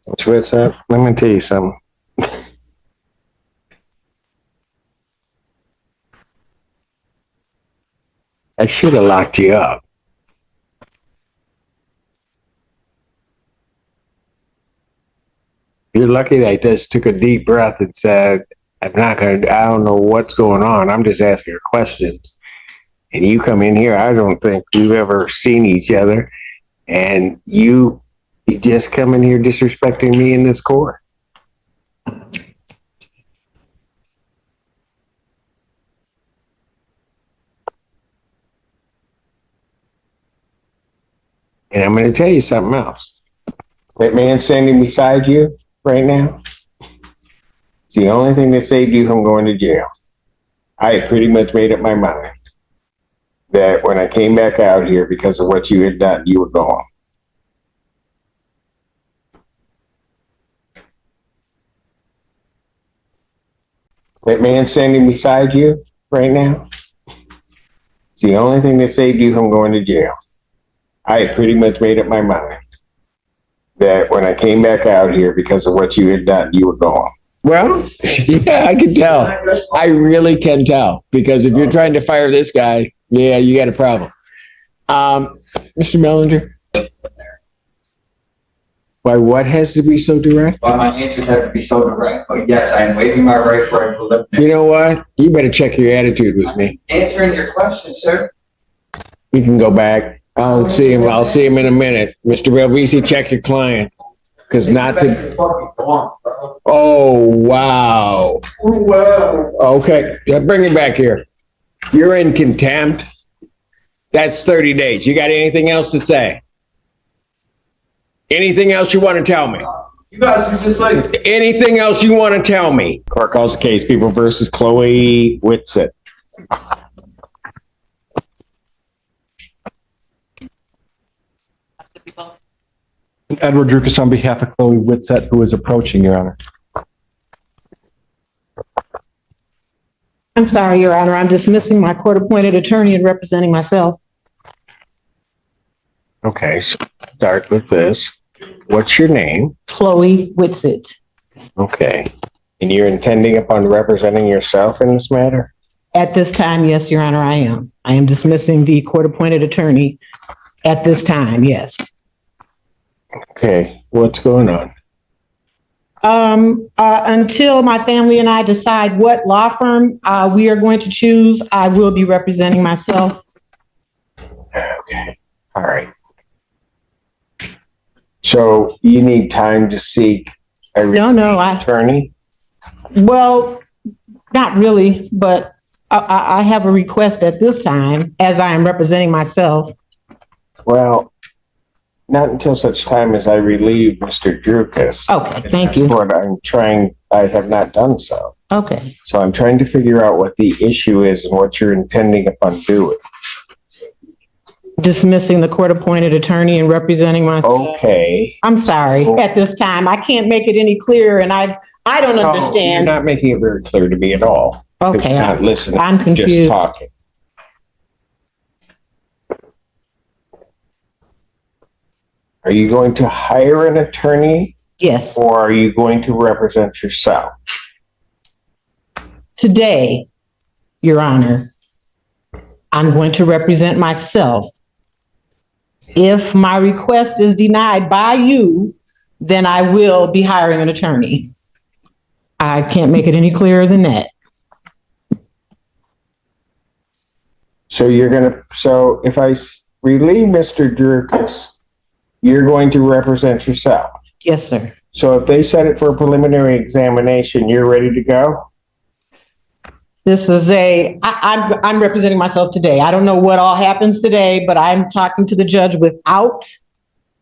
What's up? Let me tell you something. I should have locked you up. You're lucky that I just took a deep breath and said, I don't know what's going on. I'm just asking her questions. And you come in here, I don't think we've ever seen each other. And you just come in here disrespecting me in this court. And I'm going to tell you something else. That man standing beside you right now, it's the only thing that saved you from going to jail. I had pretty much made up my mind that when I came back out here because of what you had done, you were gone. That man standing beside you right now, it's the only thing that saved you from going to jail. I had pretty much made up my mind that when I came back out here because of what you had done, you were gone. Well, yeah, I can tell. I really can tell, because if you're trying to fire this guy, yeah, you got a problem. Mr. Mellinger? Why, what has to be so direct? Well, my answers have to be so direct, but yes, I am waiving my right for a preliminary. You know what? You better check your attitude with me. Answering your question, sir. You can go back. I'll see him in a minute. Mr. Belvisi, check your client. Because not to... Oh, wow. Okay, yeah, bring him back here. You're in contempt. That's 30 days. You got anything else to say? Anything else you want to tell me? You guys are just like... Anything else you want to tell me? Court calls the case, People versus Chloe Whitsett. Edward Drukas on behalf of Chloe Whitsett, who is approaching, Your Honor. I'm sorry, Your Honor. I'm dismissing my court-appointed attorney and representing myself. Okay, so start with this. What's your name? Chloe Whitsett. Okay. And you're intending upon representing yourself in this matter? At this time, yes, Your Honor, I am. I am dismissing the court-appointed attorney at this time, yes. Okay, what's going on? Until my family and I decide what law firm we are going to choose, I will be representing myself. Okay, all right. So you need time to seek a attorney? Well, not really, but I have a request at this time as I am representing myself. Well, not until such time as I relieve Mr. Drukas. Okay, thank you. That's what I'm trying, I have not done so. Okay. So I'm trying to figure out what the issue is and what you're intending upon doing. Dismissing the court-appointed attorney and representing myself. Okay. I'm sorry. At this time, I can't make it any clearer, and I don't understand. You're not making it very clear to me at all. Okay. You're not listening. I'm confused. Just talking. Are you going to hire an attorney? Yes. Or are you going to represent yourself? Today, Your Honor, I'm going to represent myself. If my request is denied by you, then I will be hiring an attorney. I can't make it any clearer than that. So so if I relieve Mr. Drukas, you're going to represent yourself? Yes, sir. So if they set it for a preliminary examination, you're ready to go? This is I'm representing myself today. I don't know what all happens today, but I'm talking to the judge without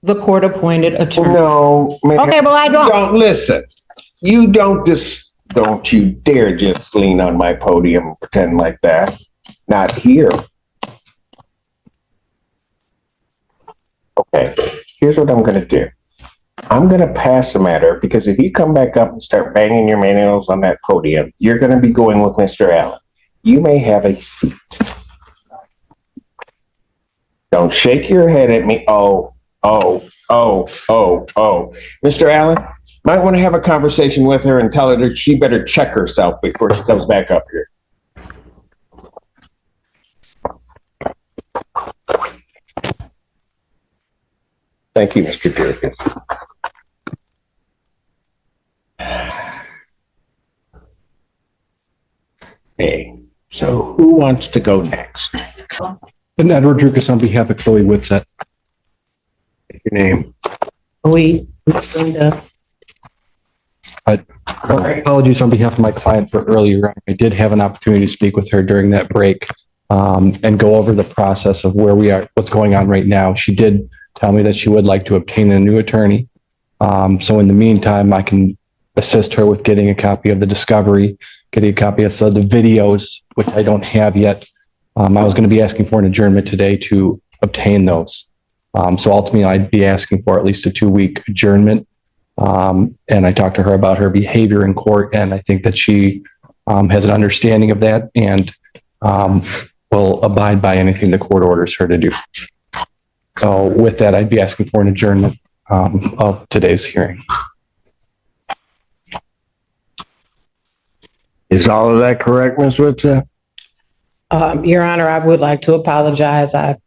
the court-appointed attorney. No. Okay, well, I don't. Don't listen. You don't you dare just lean on my podium and pretend like that. Not here. Okay, here's what I'm going to do. I'm going to pass the matter because if you come back up and start banging your nails on that podium, you're going to be going with Mr. Allen. You may have a seat. Don't shake your head at me. Oh, Oh. Mr. Allen, might want to have a conversation with her and tell her that she better check herself before she comes back up here. Thank you, Mr. Durkin. Hey, so who wants to go next? And Edward Drukas on behalf of Chloe Whitsett. Your name? Lucinda. Apologies on behalf of my client for earlier. I did have an opportunity to speak with her during that break and go over the process of where we are, what's going on right now. She did tell me that she would like to obtain a new attorney. So in the meantime, I can assist her with getting a copy of the discovery, getting a copy of the videos, which I don't have yet. I was going to be asking for an adjournment today to obtain those. So ultimately, I'd be asking for at least a 2-week adjournment. And I talked to her about her behavior in court, and I think that she has an understanding of that and will abide by anything the court orders her to do. So with that, I'd be asking for an adjournment of today's hearing. Is all of that correct, Ms. Whitsett? Your Honor, I would like to apologize. I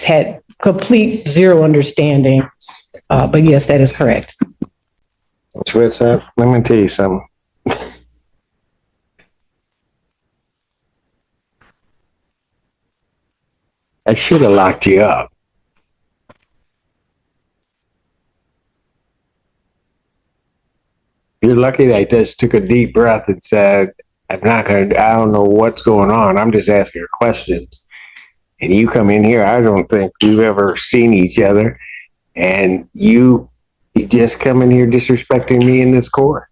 had complete zero understanding. But yes, that is correct. Ms. Whitsett, let me tell you something. I should have locked you up. You're lucky that I just took a deep breath and said, I don't know what's going on. I'm just asking her questions. And you come in here, I don't think we've ever seen each other. And you just come in here disrespecting me in this court.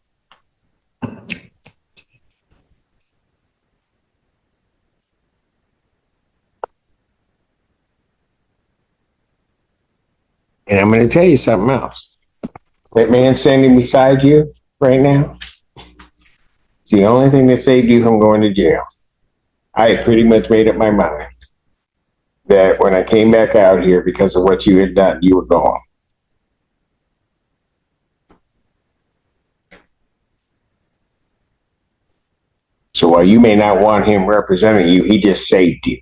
And I'm going to tell you something else. That man standing beside you right now, it's the only thing that saved you from going to jail. I had pretty much made up my mind that when I came back out here because of what you had done, you were gone. So while you may not want him representing you, he just saved you.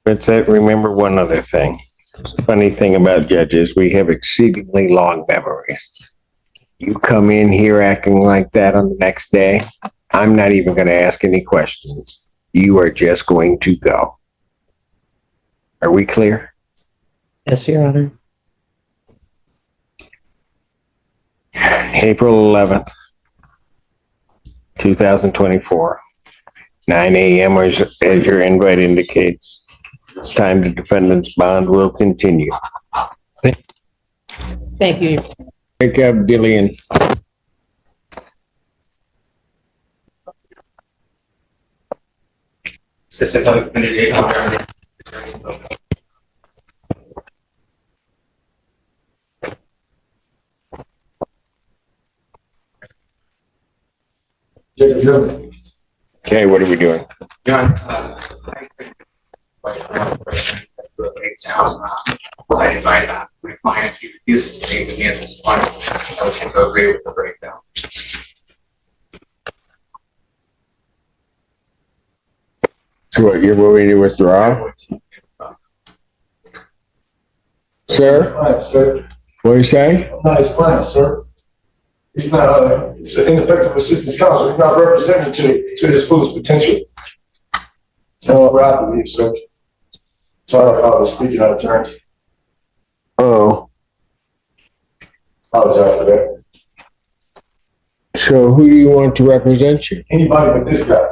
Remember one other thing. The funny thing about judges, we have exceedingly long memories. You come in here acting like that on the next day, I'm not even going to ask any questions. You are just going to go. Are we clear? Yes, Your Honor. April 11th, 2024, 9 a.m. as your invite indicates. It's time the defendant's bond will continue. Thank you. Wake up, Dillian. Okay, what are we doing? I invite my client to use the name again this one. I can agree with the breakdown. So what, you're willing to withdraw? Sir? Fine, sir. What do you say? No, he's fine, sir. He's not, he's an ineffective assistance counsel. He's not representing to his fullest potential. That's what I believe, sir. Sorry if I was speaking out of turn. Oh, Apologize for that. so who do you want to represent you? Anybody but this guy.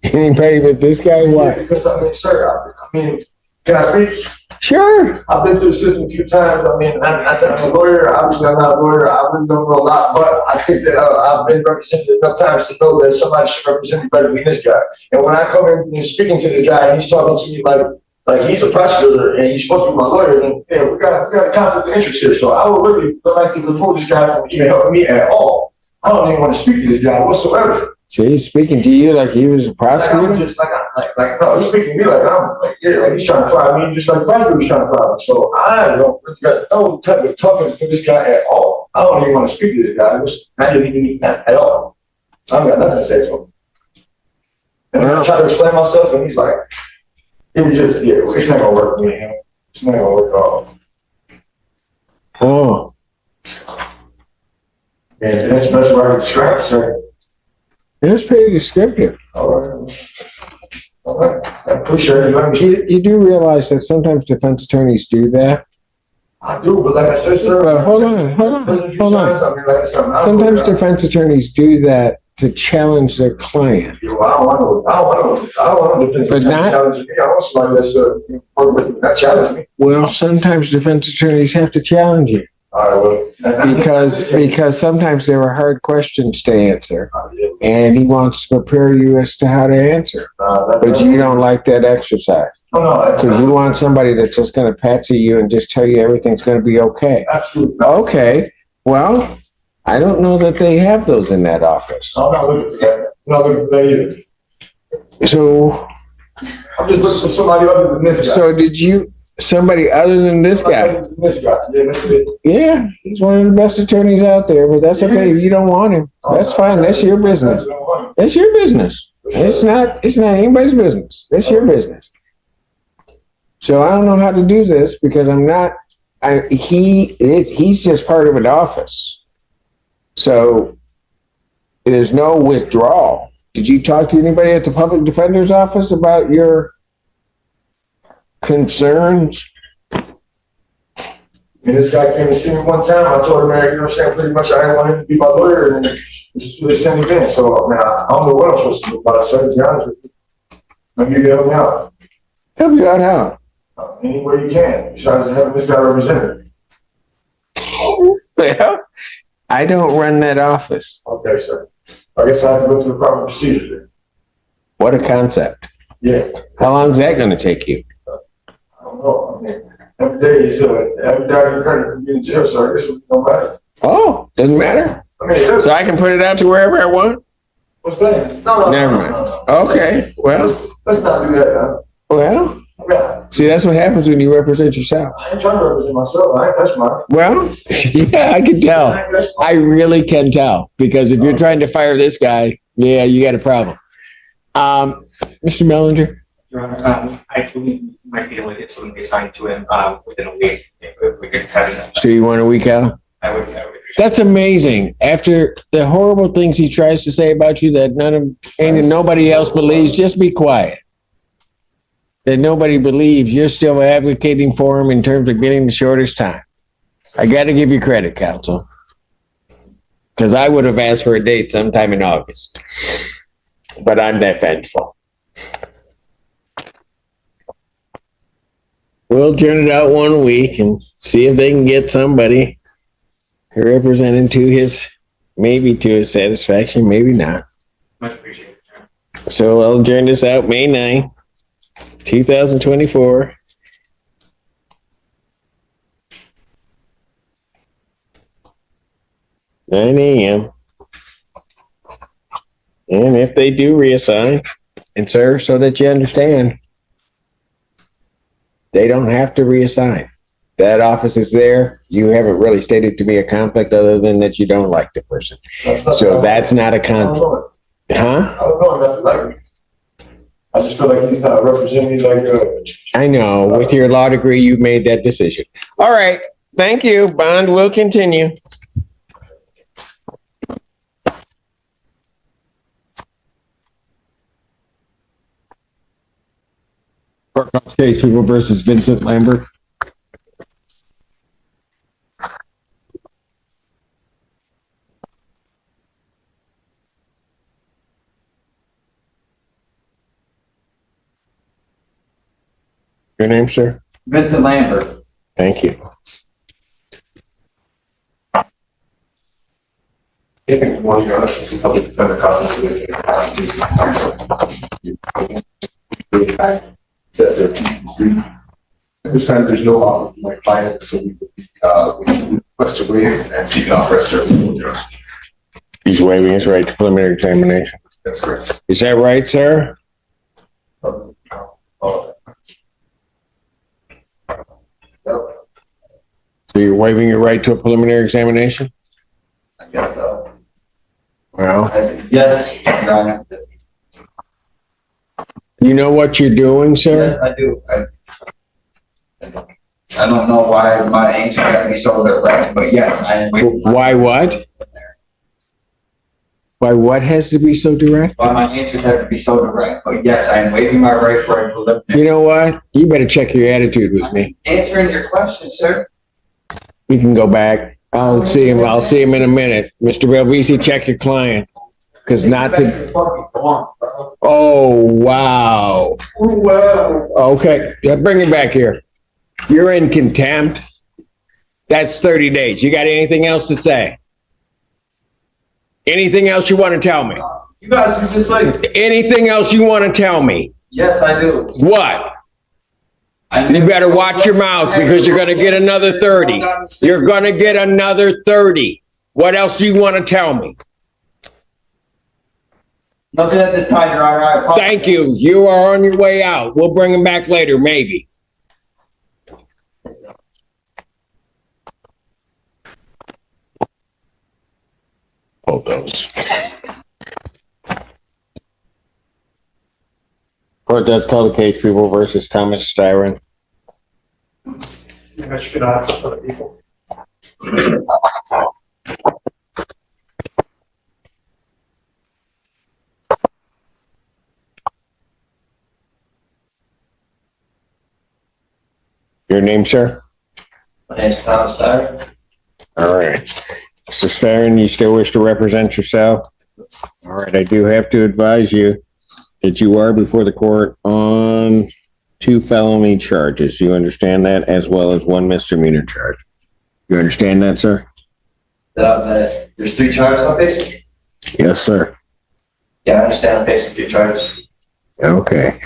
Anybody but this guy? Yeah, Why? because, I mean, sir, I mean, can I speak? Sure. I've been through the system a few times. I mean, I'm a lawyer. Obviously, I'm not a lawyer. I really don't know a lot, but I think that I've been represented enough times to know that somebody should represent me better than this guy. And when I come in and speaking to this guy, and he's talking to me like like he's a prosecutor and he's supposed to be my lawyer, then yeah, we got a conflict of interest here. So I would really like to remove this guy from even helping me at all. I don't even want to speak to this guy whatsoever. So he's speaking to you like he was a Like, I'm prosecutor? just like no, he's speaking to me like I'm like, yeah, like he's trying to fire me just like the prosecutor was trying to fire me. So I don't type of talking to this guy at all. I don't even want to speak to this guy. I didn't even at all. I don't got nothing to say to him. And I try to explain myself, and he's like, it was just, yeah, it's not gonna work for me. It's not gonna work at all. Oh, And that's the best way I can describe it, sir. that's pretty descriptive. All right. All right. I appreciate it. You do realize that sometimes defense attorneys do that? I do, but like I said, sir. But hold on. Sometimes defense attorneys do that to challenge their client. I don't want to defend But not- challenge me. I want somebody that's work with me, not challenge me. Well, sometimes defense attorneys have to challenge you All right, well. because sometimes there are hard questions to answer, and he wants to prepare you as to how to answer. But you don't like that exercise because you want somebody that's just going to patsy you and just tell you everything's going to be okay. Absolutely. not. Okay, well, I don't know that they have those in that office. I'm not looking for that. I'm not looking for that either. So, I'm just looking for somebody other than this guy. so did you, somebody other than this guy? This guy. Yeah, that's it. Yeah, he's one of the best attorneys out there, but that's okay if you don't want him. That's fine. That's your business. That's your business. It's not anybody's business. That's your business. So I don't know how to do this because he's just part of an office. So there's no withdrawal. Did you talk to anybody at the public defender's office about your concerns? And this guy came to see me one time. I told him, man, you know what I'm saying? Pretty much I didn't want him to be my lawyer, and this is what they sent me in. So, man, I don't know what I'm supposed to do about it, sir, to be honest with you. Maybe you can help me out. Help you out how? Any way you can, besides having this guy represented. Well, I don't run that office. Okay, sir. I guess I have to go through the proper procedure then. What a concept. Yeah. How long is that going to take you? I don't know. I mean, every day every day I get credit for being in jail, so I guess it don't matter. Oh, doesn't matter. I mean, it does. So I can put it out to wherever I want? What's that? No. Never mind. Okay, well, Let's not do that now. well, Yeah. see, that's what happens when you represent yourself. I ain't trying to represent myself. I ain't touch mine. Well, yeah, I can tell. I ain't touch mine. I really can tell because if you're trying to fire this guy, yeah, you got a problem. Mr. Mellinger? Your Honor, I believe we might be able to get something assigned to him, within a week, if we could have it. So you want a week out? I would appreciate That's amazing. After the horrible things he tries to say about you that nobody else believes, just be quiet. That nobody believes, you're still advocating for him in terms of getting the shortest time. I got to give you credit, counsel. Because I would have asked for a date sometime in August. But I'm that vengeful. We'll turn it out 1 week and see if they can get somebody represented to his satisfaction, maybe not. much appreciated, Your Honor. So I'll turn this out May 9th, 2024. (9 a.m.) And if they do reassign, and sir, so that you understand, they don't have to reassign. That office is there. You haven't really stated to me a conflict other than that you don't like the person. So that's not a conflict. Huh? I don't know, nothing like me. I just feel like he's not representing me like, I know. With your law degree, you made that decision. All right. Thank you. Bond will continue. Courthouse case, People versus Vincent Lambert. Your name, sir? Vincent Lambert. Thank you. Good morning, Your Honor. This is public defender Costa. set their piece to see. At this time, there's no offer from my client, so we would request to waive and seek an offer as certain. He's waiving his right to preliminary examination. That's correct. Is that right, sir? So you're waiving your right to a preliminary examination? I guess so. Well, Yes, Your Honor. you know what you're doing, sir? Yes, I do. I don't know why my answer had to be so direct, but yes, I am waiving. Why what? Why what has to be so direct? Why my answers have to be so direct, but yes, I am waiving my right for a preliminary. You know what? You better check your attitude with me. Answering your question, sir. You can go back. I'll see him in a minute. Mr. Belvisi, check your client. Cause not to, oh, wow. Okay, yeah, bring him back here. You're in contempt. That's 30 days. You got anything else to say? Anything else you want to tell me? You guys are just like, Anything else you want to tell me? yes, I do. What? You better watch your mouth because you're gonna get another 30. You're gonna get another 30. What else do you want to tell me? Nothing at this time, Your Honor. I apologize. Thank you. You are on your way out. We'll bring him back later, maybe. Hold those. Court, that's called the case People versus Thomas Styron. I should ask for the people. Your name, sir? My name's Thomas Dyer. All right. Mr. Styron, you still wish to represent yourself? All right, I do have to advise you that you are before the court on 2 felony charges. You understand that, as well as 1 misdemeanor charge? You understand that, sir? There's 3 charges I'm facing? Yes, sir. Yeah, I understand I'm facing 3 charges. Okay.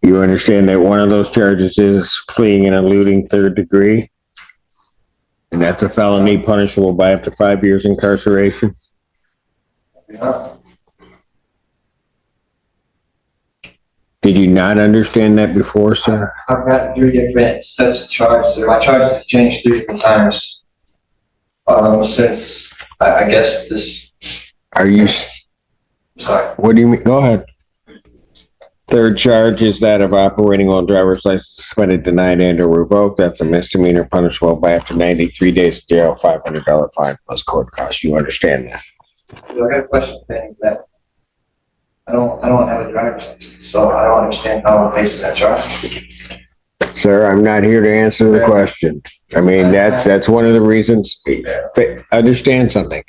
You understand that one of those charges is fleeing and eluding 3rd degree? And that's a felony punishable by up to 5 years incarceration? Yeah. Did you not understand that before, sir? I've got 3 different sets of charges. My charges have changed 3 different times. Since, I guess this, Are you, sorry. what do you mean? Go ahead. 3rd charge is that of operating while driver's license suspended, denied, and or revoked. That's a misdemeanor punishable by up to 93 days of jail, $500 fine plus court costs. You understand that? I got a question saying that I don't have a driver's license, so I don't understand how I'm facing that charge. Sir, I'm not here to answer the questions. I mean, that's one of the reasons. Understand something.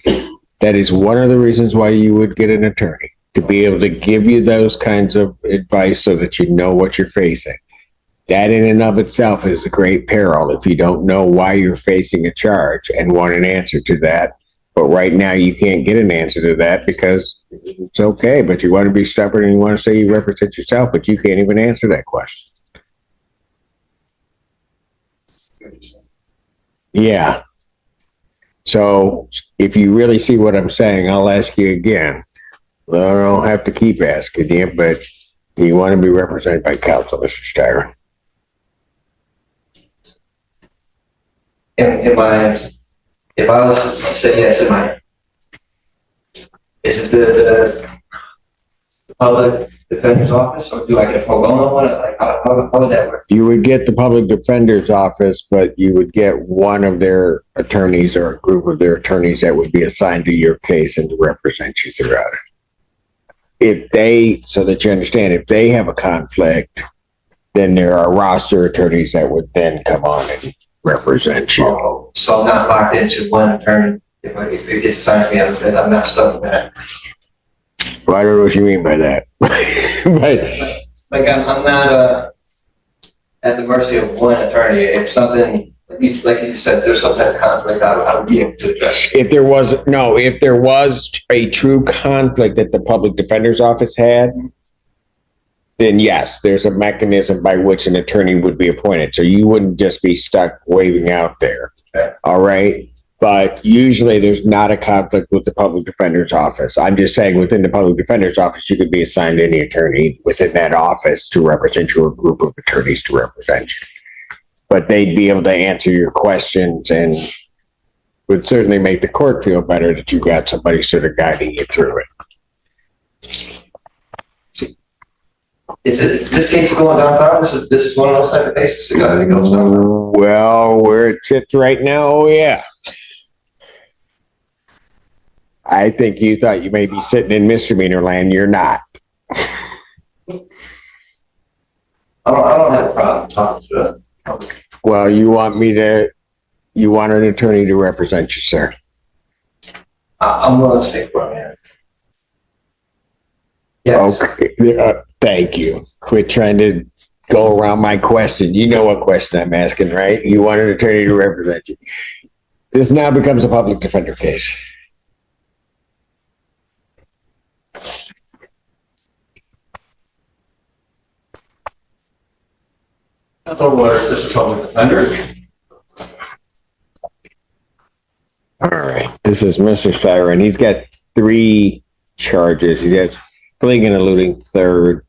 That is one of the reasons why you would get an attorney, to be able to give you those kinds of advice so that you know what you're facing. That in and of itself is a great peril if you don't know why you're facing a charge and want an answer to that. But right now you can't get an answer to that because it's okay, but you want to be stubborn and you want to say you represent yourself, but you can't even answer that question. Yeah. So if you really see what I'm saying, I'll ask you again. Well, I don't have to keep asking you, but do you want to be represented by counsel, Mr. Styron? If I was to say yes, is it the public defender's office, or do I get a pro bono one? Like, how would that work? You would get the public defender's office, but you would get one of their attorneys or a group of their attorneys that would be assigned to your case and to represent you throughout it. If they, so that you understand, if they have a conflict, then there are roster attorneys that would then come on and represent you. Oh, so I'm not locked into one attorney. If it gets assigned to me, I'm not stuck with that. Well, I don't know what you mean by that. But Like I'm not at the mercy of one attorney. If something, like you said, there's some type of conflict, I would be able to address it. if there was a true conflict that the public defender's office had, then yes, there's a mechanism by which an attorney would be appointed. So you wouldn't just be stuck waving out there. Okay. All right. But usually there's not a conflict with the public defender's office. I'm just saying within the public defender's office, you could be assigned any attorney within that office to represent you or a group of attorneys to represent you. But they'd be able to answer your questions and would certainly make the court feel better that you got somebody sort of guiding you through it. Is this case going downtown? This is one of those type of cases that goes downtown? Well, where it sits right now, oh yeah. I think you thought you may be sitting in misdemeanor land. You're not. I don't have a problem talking to it. Well, you want an attorney to represent you, sir. I'm willing to stay for a minute. Yes. Okay, thank you. Quit trying to go around my question. You know what question I'm asking, right? You want an attorney to represent you. This now becomes a public defender case. Is this a public defender? All right. This is Mr. Stier, and he's got 3 charges. He has fleeing and eluding third,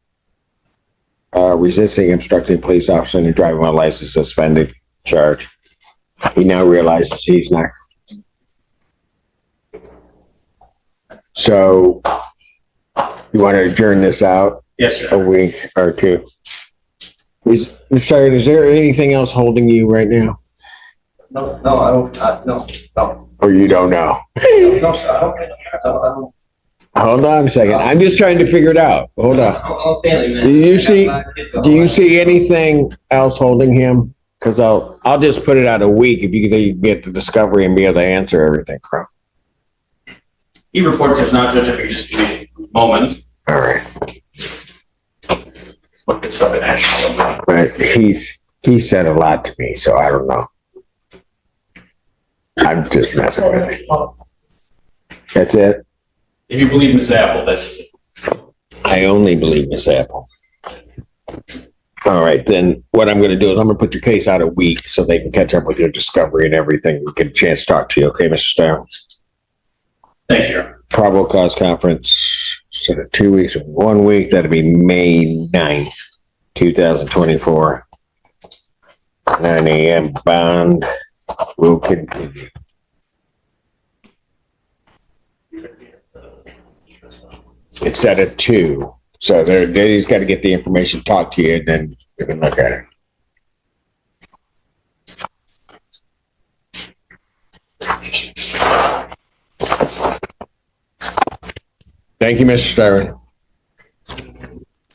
resisting, obstructing police officer, and driving while license suspended charge. He now realizes he's not. So, you want to adjourn this out Yes, sir. a week or 2? Mr. Stier, is there anything else holding you right now? No, I don't, no. Or you don't know? No, sir, I don't. Hold on a second. I'm just trying to figure it out. Hold on. I'm a family man. Do you see anything else holding him? Because I'll just put it out a week if you can get the discovery and be able to answer everything. He reports there's not, Judge, if you could just give me a moment. All right. Look at something actually. But he said a lot to me, so I don't know. I'm just messing with it. That's it. If you believe Ms. Apple, this is it. I only believe Miss Apple. All right, then what I'm going to do is I'm going to put your case out a week so they can catch up with your discovery and everything. We get a chance to talk to you. Okay, Mr. Stier? Thank you. Probable cause conference, sort of 2 weeks, 1 week, that'll be May 9th, 2024. 9 a.m. bond will continue. It's set at 2. So he's got to get the information, talk to you, and then we can look at it. Thank you, Mr. Stier.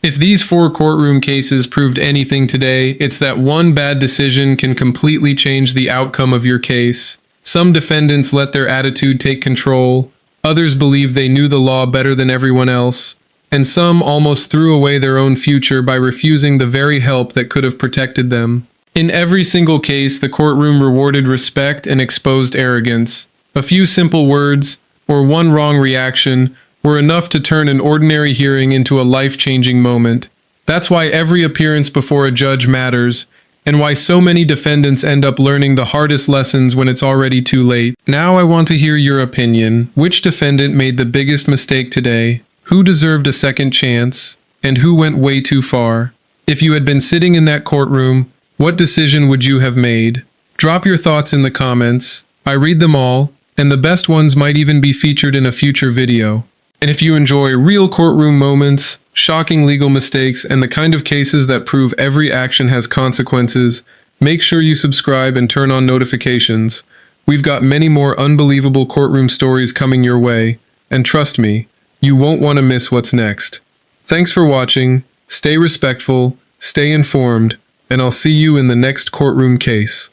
If these 4 courtroom cases proved anything today, it's that one bad decision can completely change the outcome of your case. Some defendants let their attitude take control, others believed they knew the law better than everyone else, and some almost threw away their own future by refusing the very help that could have protected them. In every single case, the courtroom rewarded respect and exposed arrogance. A few simple words, or one wrong reaction, were enough to turn an ordinary hearing into a life-changing moment. That's why every appearance before a judge matters, and why so many defendants end up learning the hardest lessons when it's already too late. Now I want to hear your opinion. Which defendant made the biggest mistake today? Who deserved a second chance? And who went way too far? If you had been sitting in that courtroom, what decision would you have made? Drop your thoughts in the comments. I read them all, and the best ones might even be featured in a future video. And if you enjoy real courtroom moments, shocking legal mistakes, and the kind of cases that prove every action has consequences, make sure you subscribe and turn on notifications. We've got many more unbelievable courtroom stories coming your way, and trust me, you won't want to miss what's next. Thanks for watching, stay respectful, stay informed, and I'll see you in the next courtroom case.